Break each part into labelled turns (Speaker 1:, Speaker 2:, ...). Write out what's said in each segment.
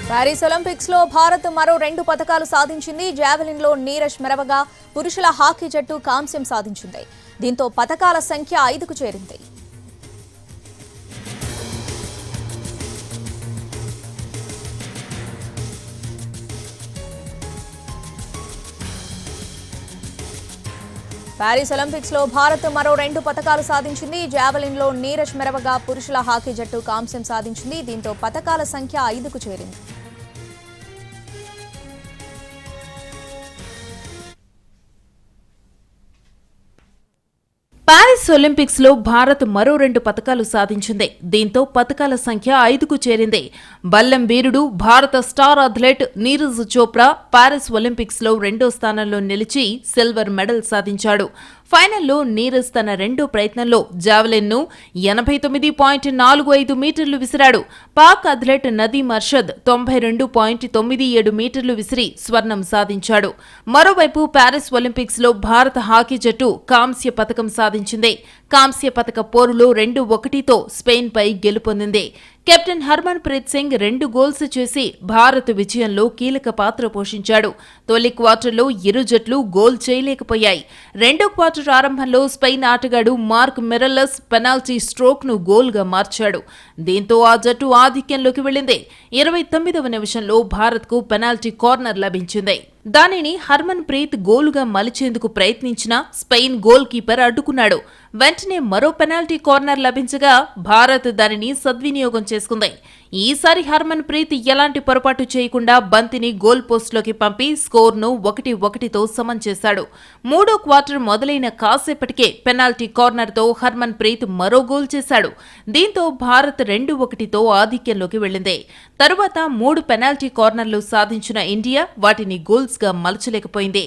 Speaker 1: Paris Olympics లో భారత్ మరో 2 పతకాలు సాధించింది. జావెలిన్ లో నీరజ్ మెరవగా పురుషుల హాకీ జట్టు కాంస్యం సాధించింది. దీంతో పతకాల సంఖ్య 5కు చేరింది. ప్యారిస్ ఒలింపిక్స్ లో భారత్ మరో 2 పతకాలు సాధించింది. జావెలిన్ లో నీరజ్ మెరవగా పురుషుల హాకీ జట్టు కాంస్యం సాధించింది. దీంతో పతకాల సంఖ్య 5కు చేరింది.
Speaker 2: ప్యారిస్ ఒలింపిక్స్ లో భారత్ మరో 2 పతకాలు సాధించింది. దీంతో పతకాల సంఖ్య 5కు చేరింది. బల్లెం వీరుడు భారత star athlete Neeraj Chopra Paris Olympics లో 2వ స్థానంలో నిలిచి సిల్వర్ మెడల్ సాధించాడు. ఫైనల్లో నీరజ్ తన 2వ ప్రయత్నంలో జావెలిన్ ను 89.45 మీటర్లు విసిరాడు. పాక్ అథ్లెట్ నదీమ్ అర్షద్ 92.97 మీటర్లు విసిరి స్వర్ణం సాధించాడు. మరోవైపు ప్యారిస్ ఒలింపిక్స్ లో భారత హాకీ జట్టు కాంస్య పతకం సాధించింది. కాంస్య పతక పోరులో 2-1తో స్పెయిన్ పై గెలుపొందింది. కెప్టెన్ హర్మన్ ప్రీత్ సింగ్ 2 గోల్స్ చేసి భారత్ విజయంలో కీలక పాత్ర పోషించాడు. తొలి క్వార్టర్లో ఇరు జట్లు గోల్ చేయలేకపోయాయి. 2వ క్వార్టర్ ఆరంభంలో స్పెయిన్ ఆటగాడు మార్క్ మిరెల్లస్ పెనాల్టీ స్ట్రోక్ ను గోల్ గా మార్చాడు. దీంతో ఆ జట్టు ఆధిక్యంలోకి వెళ్లింది. 29వ నిమిషంలో భారత్ కు పెనాల్టీ కార్నర్ లభించింది. దానిని హర్మన్ ప్రీత్ గోలుగా మలిచేందుకు ప్రయత్నించినా స్పెయిన్ గోల్ కీపర్ అడ్డుకున్నాడు. వెంటనే మరో పెనాల్టీ కార్నర్ లభించగా భారత్ దానిని సద్వినియోగం చేసుకుంది. ఈసారి హర్మన్ ప్రీత్ ఎలాంటి పొరపాటు చేయకుండా బంతిని గోల్ పోస్టులోకి పంపి స్కోర్ను 1-1తో సమం చేశాడు. 3వ క్వార్టర్ మొదలైన కాసేపటికే పెనాల్టీ కార్నర్తో హర్మన్ ప్రీత్ మరో గోల్ చేశాడు. దీంతో భారత్ 2-1తో ఆధిక్యంలోకి వెళ్లింది. తరువాత 3 పెనాల్టీ కార్నర్లు సాధించిన ఇండియా వాటిని గోల్స్ గా మలచలేకపోయింది.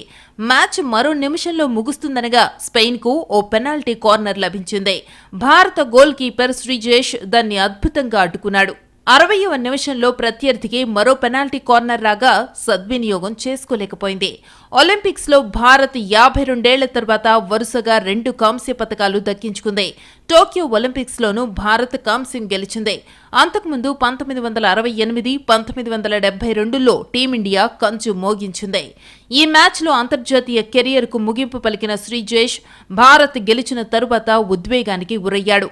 Speaker 2: మ్యాచ్ మరో నిమిషంలో ముగుస్తుందనగా స్పెయిన్ కు ఓ పెనాల్టీ కార్నర్ లభించింది. భారత గోల్ కీపర్ శ్రీజేష్ దాన్ని అద్భుతంగా అడ్డుకున్నాడు. 60వ నిమిషంలో ప్రత్యర్థికి మరో పెనాల్టీ కార్నర్ రాగా సద్వినియోగం చేసుకోలేకపోయింది. ఒలింపిక్స్ లో భారత్ 52 ఏళ్ల తర్వాత వరుసగా 2 కాంస్య పతకాలు దక్కించుకుంది. టోక్యో ఒలింపిక్స్ లోనూ భారత్ కాంస్యం గెలిచింది. అంతకుముందు 1968, 1972లో టీమిండియా కంచు మోగించింది. ఈ మ్యాచ్లో అంతర్జాతీయ కెరియర్ కు ముగింపు పలికిన శ్రీజేష్ భారత్ గెలిచిన తరువాత ఉద్వేగానికి గురయ్యాడు.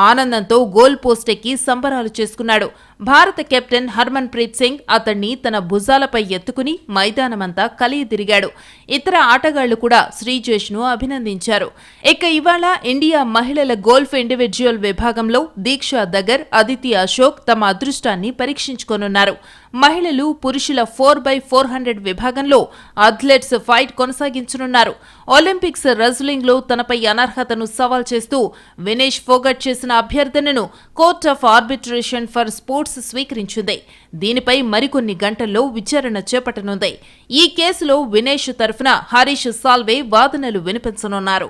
Speaker 2: ఆనందంతో గోల్ పోస్ట్ ఎక్కి సంబరాలు చేసుకున్నాడు. భారత కెప్టెన్ హర్మన్ ప్రీత్ సింగ్ అతన్ని తన భుజాలపై ఎత్తుకుని మైదానమంతా కలియతిరిగాడు. ఇతర ఆటగాళ్లు కూడా శ్రీజేష్ ను అభినందించారు. ఇక ఇవాళ ఇండియా మహిళల గోల్ఫ్ ఇండివిడ్యువల్ విభాగంలో దీక్షా దగర్, అదితి అశోక్ తమ అదృష్టాన్ని పరీక్షించుకోనున్నారు. మహిళలు, పురుషుల 4x400 విభాగంలో అథ్లెట్స్ ఫైట్ కొనసాగించనున్నారు. ఒలింపిక్స్ రెజ్లింగ్ లో తనపై అనర్హతను సవాల్ చేస్తూ వినేష్ ఫోగట్ చేసిన అభ్యర్థనను court of arbitration for sports స్వీకరించింది. దీనిపై మరికొన్ని గంటల్లో విచారణ చేపట్టనుంది. ఈ కేసులో వినేష్ తరఫున హరీష్ సాల్వే వాదనలు వినిపించనున్నారు.